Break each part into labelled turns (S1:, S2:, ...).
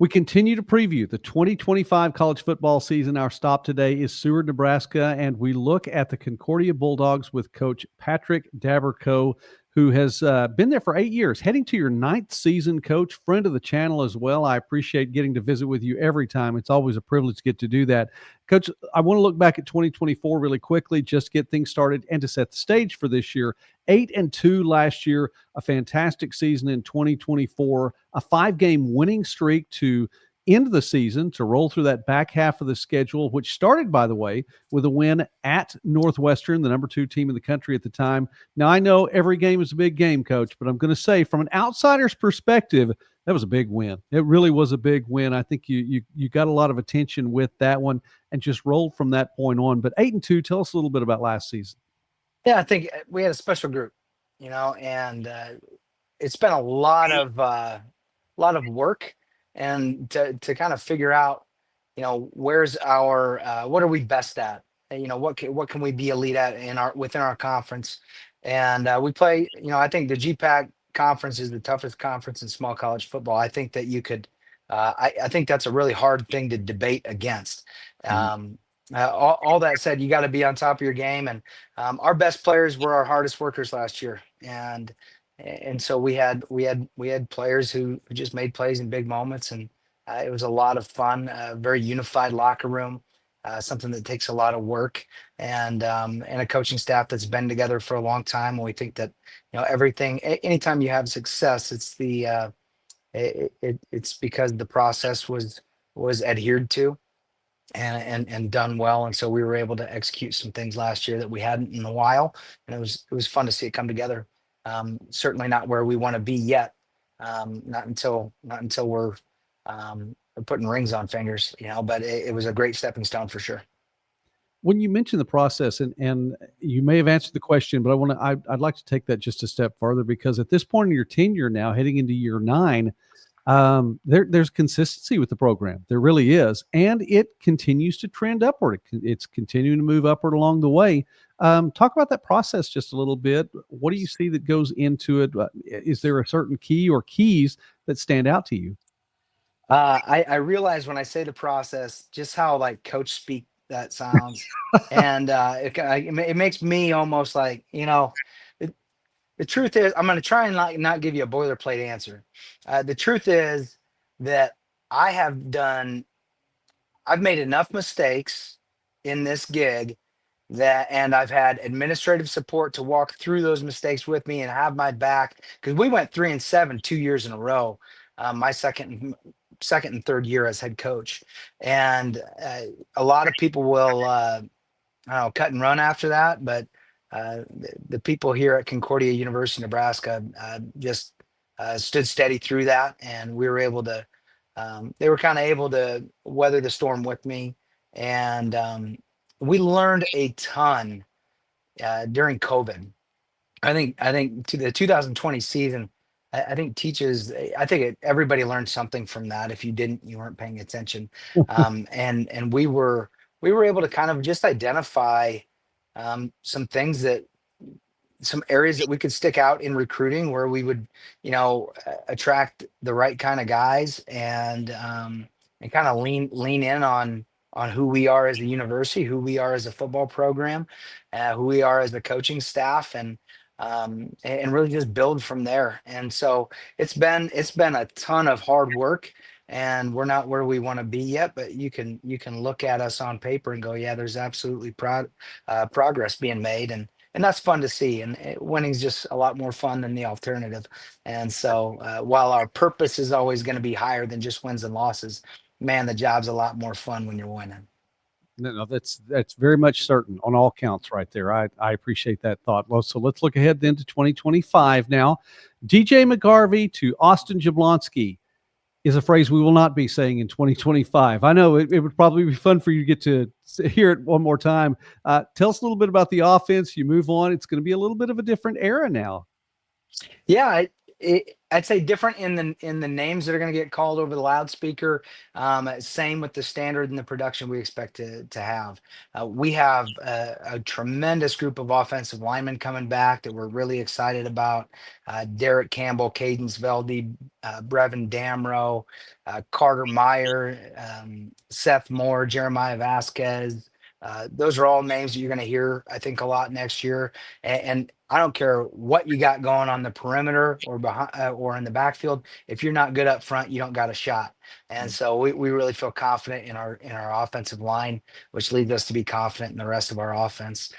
S1: We continue to preview the 2025 college football season. Our stop today is Seward, Nebraska, and we look at the Concordia Bulldogs with Coach Patrick Daberkow, who has been there for 8 years, heading to your 9th season, Coach, friend of the channel as well. I appreciate getting to visit with you every time. It's always a privilege to get to do that. Coach, I want to look back at 2024 really quickly, just to get things started and to set the stage for this year. 8-2 last year, a fantastic season in 2024, a 5-game winning streak to end the season, to roll through that back half of the schedule, which started, by the way, with a win at Northwestern, the number 2 team in the country at the time. Now, I know every game is a big game, Coach, but I'm going to say from an outsider's perspective, that was a big win. It really was a big win. I think you got a lot of attention with that one and just rolled from that point on. But 8-2, tell us a little bit about last season.
S2: Yeah, I think we had a special group, and it's been a lot of work, and to kind of figure out, where's our what are we best at? What can we be elite at within our conference? And we play. I think the GPAC conference is the toughest conference in small college football. I think that you could. I think that's a really hard thing to debate against. All that said, you got to be on top of your game, and our best players were our hardest workers last year, and so we had players who just made plays in big moments, and it was a lot of fun. Very unified locker room, something that takes a lot of work, and a coaching staff that's been together for a long time. And we think that everything. Anytime you have success, it's it's because the process was adhered to and done well. And so we were able to execute some things last year that we hadn't in a while, and it was fun to see it come together. Certainly not where we want to be yet. Not until we're putting rings on fingers, but it was a great stepping stone for sure.
S1: When you mentioned the process, and you may have answered the question, but I'd like to take that just a step further, because at this point in your tenure now, heading into year 9, there's consistency with the program. There really is. And it continues to trend upward. It's continuing to move upward along the way. Talk about that process just a little bit. What do you see that goes into it? Is there a certain key or keys that stand out to you?
S2: I realize when I say the process, just how like coach speak that sounds. And it makes me almost like, the truth is, I'm going to try and not give you a boilerplate answer. The truth is that I've made enough mistakes in this gig and I've had administrative support to walk through those mistakes with me and have my back, because we went 3-7 2 years in a row. My second and third year as head coach, and a lot of people will cut and run after that, but the people here at Concordia University, Nebraska, just stood steady through that, and we were able to. They were kind of able to weather the storm with me, and we learned a ton during COVID. I think to the 2020 season, I think everybody learned something from that. If you didn't, you weren't paying attention. And we were able to kind of just identify some areas that we could stick out in recruiting, where we would, attract the right kind of guys, and kind of lean in on who we are as a university, who we are as a football program, who we are as the coaching staff, and really just build from there. And so it's been a ton of hard work, and we're not where we want to be yet, but you can look at us on paper and go, yeah, there's absolutely progress being made, and that's fun to see. And winning's just a lot more fun than the alternative. And so while our purpose is always going to be higher than just wins and losses, man, the job's a lot more fun when you're winning.
S1: No, that's very much certain on all counts right there. I appreciate that thought. Well, so let's look ahead then to 2025 now. DJ McGarvey to Austin Jablonski is a phrase we will not be saying in 2025. I know it would probably be fun for you to get to hear it one more time. Tell us a little bit about the offense. You move on. It's going to be a little bit of a different era now.
S2: Yeah, I'd say different in the names that are going to get called over the loudspeaker. Same with the standard and the production we expect to have. We have a tremendous group of offensive linemen coming back that we're really excited about. Derek Campbell, Cadence Velde, Brevin Damrow, Carter Meyer, Seth Moore, Jeremiah Vasquez. Those are all names that you're going to hear, I think, a lot next year. And I don't care what you got going on the perimeter or behind or in the backfield. If you're not good up front, you don't got a shot. And so we really feel confident in our offensive line, which leads us to be confident in the rest of our offense.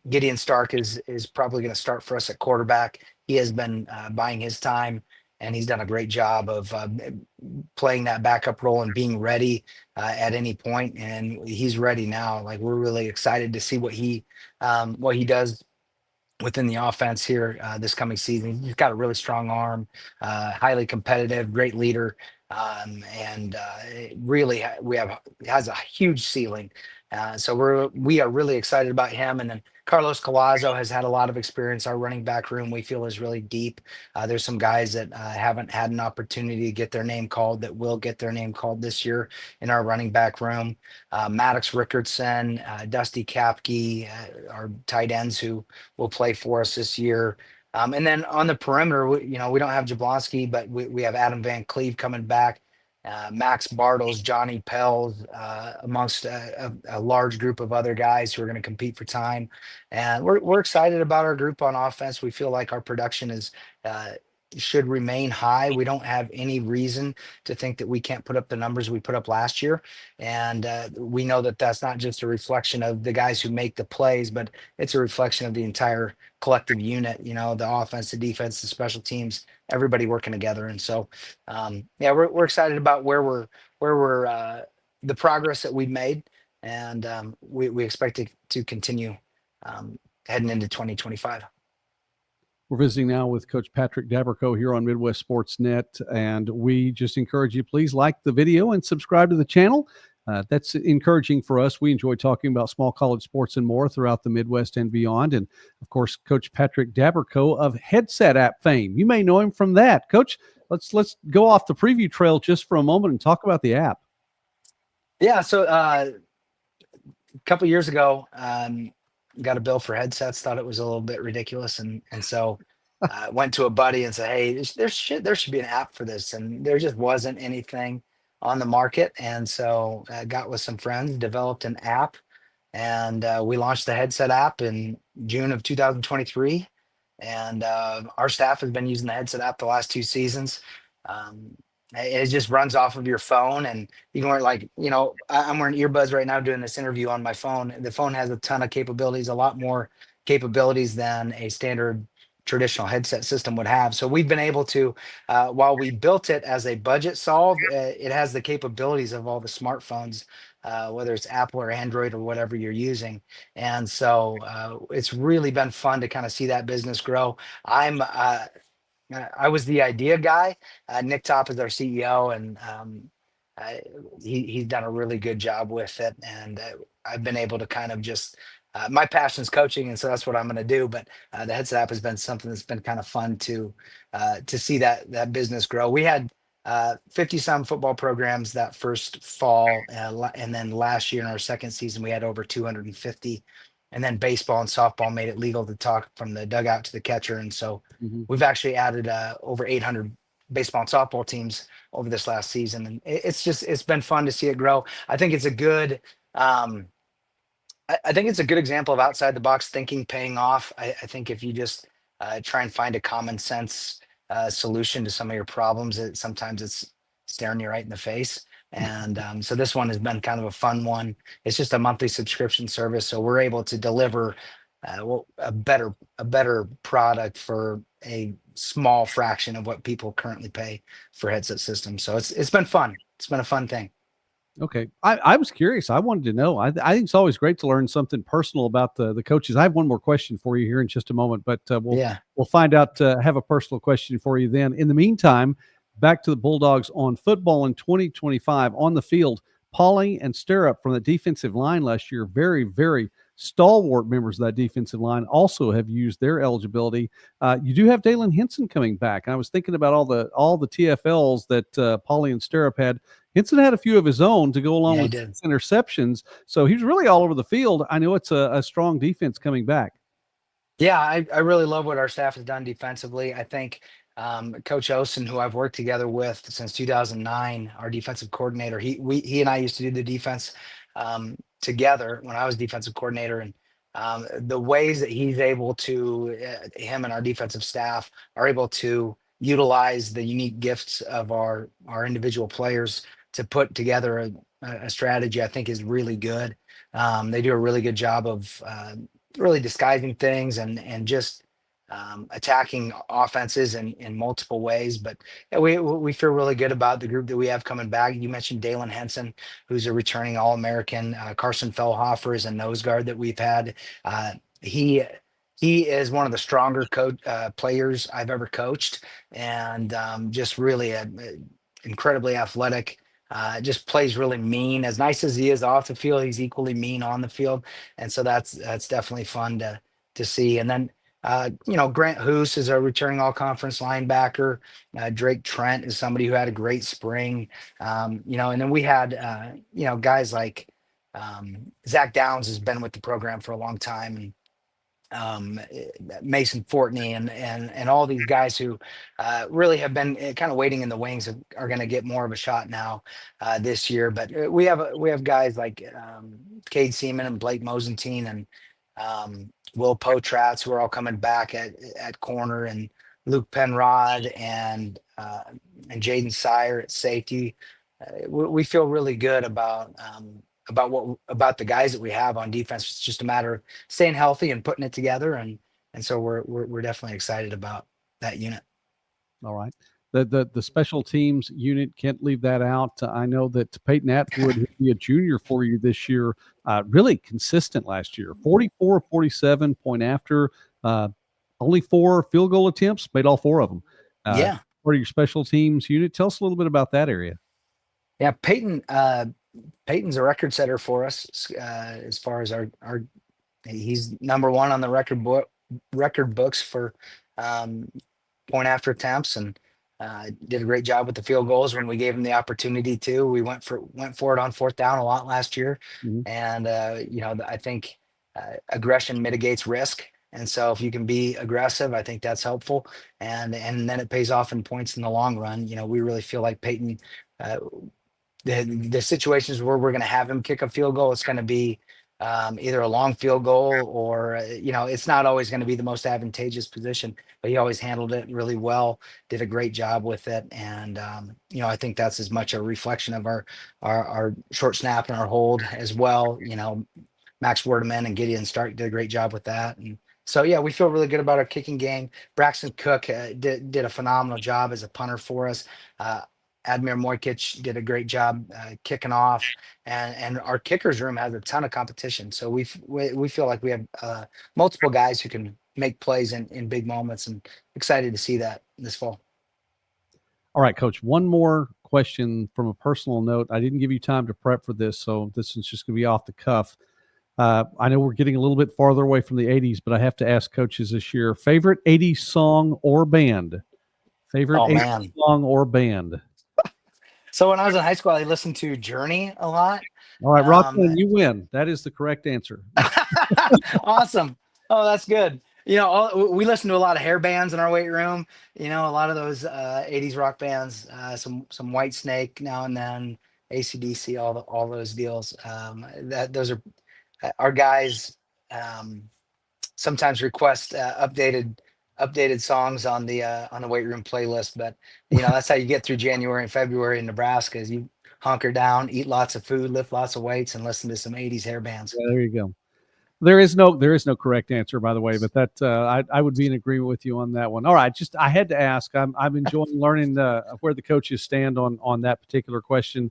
S2: Gideon Stark is probably going to start for us at quarterback. He has been buying his time, and he's done a great job of playing that backup role and being ready at any point. And he's ready now. Like, we're really excited to see what he does within the offense here this coming season. He's got a really strong arm, highly competitive, great leader, and really has a huge ceiling. So we are really excited about him. And then Carlos Collazo has had a lot of experience. Our running back room, we feel, is really deep. There's some guys that haven't had an opportunity to get their name called that will get their name called this year in our running back room. Maddox Rickardson, Dusty Kapke, our tight ends who will play for us this year. And then on the perimeter, we don't have Jablonski, but we have Adam Van Cleve coming back, Max Bartles, Johnny Pels, amongst a large group of other guys who are going to compete for time. And we're excited about our group on offense. We feel like our production should remain high. We don't have any reason to think that we can't put up the numbers we put up last year. And we know that that's not just a reflection of the guys who make the plays, but it's a reflection of the entire collective unit, the offense, the defense, the special teams, everybody working together. And so, we're excited about where we're the progress that we've made. And we expect to continue heading into 2025.
S1: We're visiting now with Coach Patrick Daberkow here on Midwest Sports Net, and we just encourage you, please like the video and subscribe to the channel. That's encouraging for us. We enjoy talking about small college sports and more throughout the Midwest and beyond. And, of course, Coach Patrick Daberkow of Headset app fame. You may know him from that. Coach, let's go off the preview trail just for a moment and talk about the app.
S2: Yeah, so a couple years ago, got a bill for headsets, thought it was a little bit ridiculous. And so went to a buddy and said, hey, there should be an app for this. And there just wasn't anything on the market. And so I got with some friends, developed an app, and we launched the Headset app in June of 2023. And our staff has been using the Headset app the last 2 seasons. It just runs off of your phone, and you can wear, like, I'm wearing earbuds right now doing this interview on my phone. The phone has a ton of capabilities, a lot more capabilities than a standard traditional headset system would have. So we've been able to, while we built it as a budget solve, it has the capabilities of all the smartphones, whether it's Apple or Android or whatever you're using. And so it's really been fun to kind of see that business grow. I was the idea guy. Nick Top is our CEO, and he's done a really good job with it. And I've been able to kind of just, my passion is coaching, and so that's what I'm going to do. But the Headset app has been something that's been kind of fun to see that business grow. We had 50-some football programs that first fall, and then last year in our second season we had over 250. And then baseball and softball made it legal to talk from the dugout to the catcher. And so we've actually added over 800 baseball and softball teams over this last season. And it's been fun to see it grow. I think it's a good, I think it's a good example of outside the box thinking paying off. I think if you just try and find a common sense solution to some of your problems, sometimes it's staring you right in the face. And so this one has been kind of a fun one. It's just a monthly subscription service, so we're able to deliver a better product for a small fraction of what people currently pay for headset systems. So it's been fun. It's been a fun thing.
S1: Okay. I was curious. I wanted to know. I think it's always great to learn something personal about the coaches. I have one more question for you here in just a moment, but we'll find out, have a personal question for you then. In the meantime, back to the Bulldogs on football in 2025 on the field. Pauling and Stirrup from the defensive line last year, very, very stalwart members of that defensive line also have used their eligibility. You do have Dalen Henson coming back. I was thinking about all the TFLs that Paulie and Stirrup had. Henson had a few of his own to go along
S2: Yeah, he
S1: with
S2: did.
S1: interceptions, so he's really all over the field. I know it's a strong defense coming back.
S2: Yeah, I really love what our staff has done defensively. I think Coach Osen, who I've worked together with since 2009, our defensive coordinator, he and I used to do the defense together when I was defensive coordinator, and the ways that he's able to, him and our defensive staff are able to utilize the unique gifts of our individual players to put together a strategy, I think is really good. They do a really good job of really disguising things and just attacking offenses in multiple ways. But yeah, we feel really good about the group that we have coming back. You mentioned Dalen Henson, who's a returning All-American. Carson Fellhofer is a nose guard that we've had. He is one of the stronger players I've ever coached, and just really incredibly athletic. Just plays really mean. As nice as he is off the field, he's equally mean on the field, and so that's definitely fun to see. And then Grant Hoos is a returning all conference linebacker. Drake Trent is somebody who had a great spring. And then we had guys like Zach Downs has been with the program for a long time, and Mason Fortney and all these guys who really have been kind of waiting in the wings are going to get more of a shot now this year. But we have guys like Cade Seaman and Blake Mosentine and Will Potratz, who are all coming back at corner, and Luke Penrod and Jaden Sire at safety. We feel really good about the guys that we have on defense. It's just a matter of staying healthy and putting it together, and so we're definitely excited about that unit.
S1: All right. The special teams unit, can't leave that out. I know that Peyton Atwood, who'll be a junior for you this year, really consistent last year. 44, 47 point after, only 4 field goal attempts, made all 4 of them.
S2: Yeah.
S1: Part of your special teams unit. Tell us a little bit about that area.
S2: Yeah, Peyton's a record setter for us as far as our he's number 1 on the record books for point after attempts, and did a great job with the field goals when we gave him the opportunity to. We went for it on 4th down a lot last year.
S1: Mm-hmm.
S2: And I think aggression mitigates risk, and so if you can be aggressive, I think that's helpful, and then it pays off in points in the long run. We really feel like Peyton, the situations where we're going to have him kick a field goal, it's going to be either a long field goal or it's not always going to be the most advantageous position, but he always handled it really well, did a great job with it. And I think that's as much a reflection of our short snap and our hold as well. Max Werdeman and Gideon Stark did a great job with that. And so, yeah, we feel really good about our kicking game. Braxton Cook did a phenomenal job as a punter for us. Admir Mojkic did a great job kicking off, and our kickers room has a ton of competition. So we feel like we have multiple guys who can make plays in big moments, and excited to see that this fall.
S1: All right, Coach, one more question from a personal note. I didn't give you time to prep for this, so this is just going to be off the cuff. I know we're getting a little bit farther away from the 80s, but I have to ask coaches this year, favorite 80s song or band? Favorite 80s song or band?
S2: So when I was in high school, I listened to Journey a lot.
S1: All right, Rockland, you win. That is the correct answer.
S2: Awesome. Oh, that's good. We listen to a lot of hair bands in our weight room. A lot of those 80s rock bands, some White Snake now and then, AC/DC, all those deals. Those are our guys. Sometimes request updated songs on the weight room playlist, but that's how you get through January and February in Nebraska, is you hunker down, eat lots of food, lift lots of weights, and listen to some 80s hair bands.
S1: Yeah, there you go. There is no correct answer, by the way, but that I would be in agreement with you on that one. All right, I had to ask. I'm enjoying learning where the coaches stand on that particular question.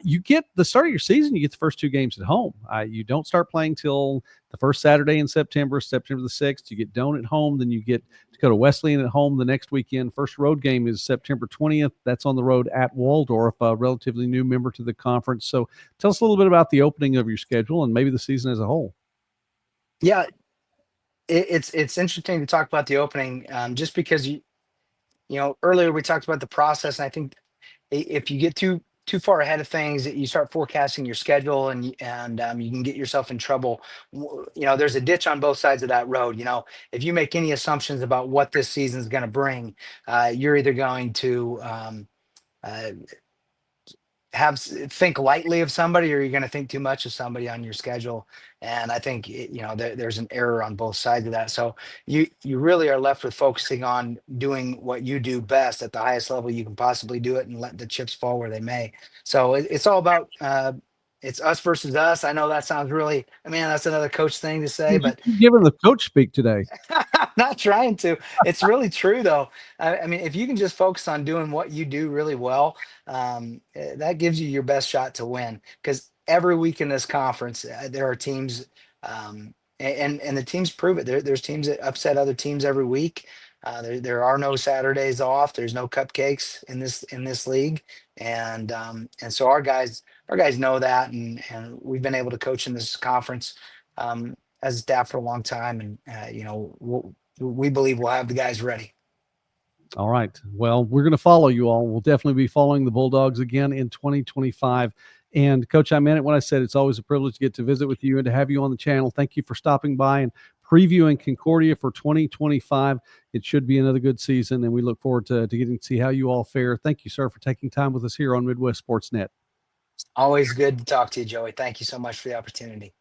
S1: You get the start of your season. You get the first 2 games at home. You don't start playing till the first Saturday in September the 6th. You get Doane at home, then you get to go to Wesleyan at home the next weekend. First road game is September 20th. That's on the road at Waldorf, a relatively new member to the conference. So tell us a little bit about the opening of your schedule and maybe the season as a whole.
S2: Yeah, it's interesting to talk about the opening, just because earlier we talked about the process, and I think if you get too far ahead of things, you start forecasting your schedule, and you can get yourself in trouble. There's a ditch on both sides of that road. If you make any assumptions about what this season is going to bring, you're either going to uh, think lightly of somebody, or you're going to think too much of somebody on your schedule. And I think there's an error on both sides of that. So you really are left with focusing on doing what you do best at the highest level you can possibly do it, and let the chips fall where they may. So it's all about it's us versus us. I know that sounds really, I mean, that's another coach thing to say,
S1: You
S2: but
S1: keep giving the coach speak today.
S2: I'm not trying to. It's really true, though. I mean, if you can just focus on doing what you do really well, that gives you your best shot to win. Because every week in this conference, there are teams, and the teams prove it. There's teams that upset other teams every week. There are no Saturdays off. There's no cupcakes in this league, and so our guys know that, and we've been able to coach in this conference. As a staff for a long time, and we believe we'll have the guys ready.
S1: All right. Well, we're going to follow you all. We'll definitely be following the Bulldogs again in 2025. And Coach, I meant it when I said it's always a privilege to get to visit with you and to have you on the channel. Thank you for stopping by and previewing Concordia for 2025. It should be another good season, and we look forward to getting to see how you all fare. Thank you, sir, for taking time with us here on Midwest Sports Net.
S2: Always good to talk to you, Joey. Thank you so much for the opportunity.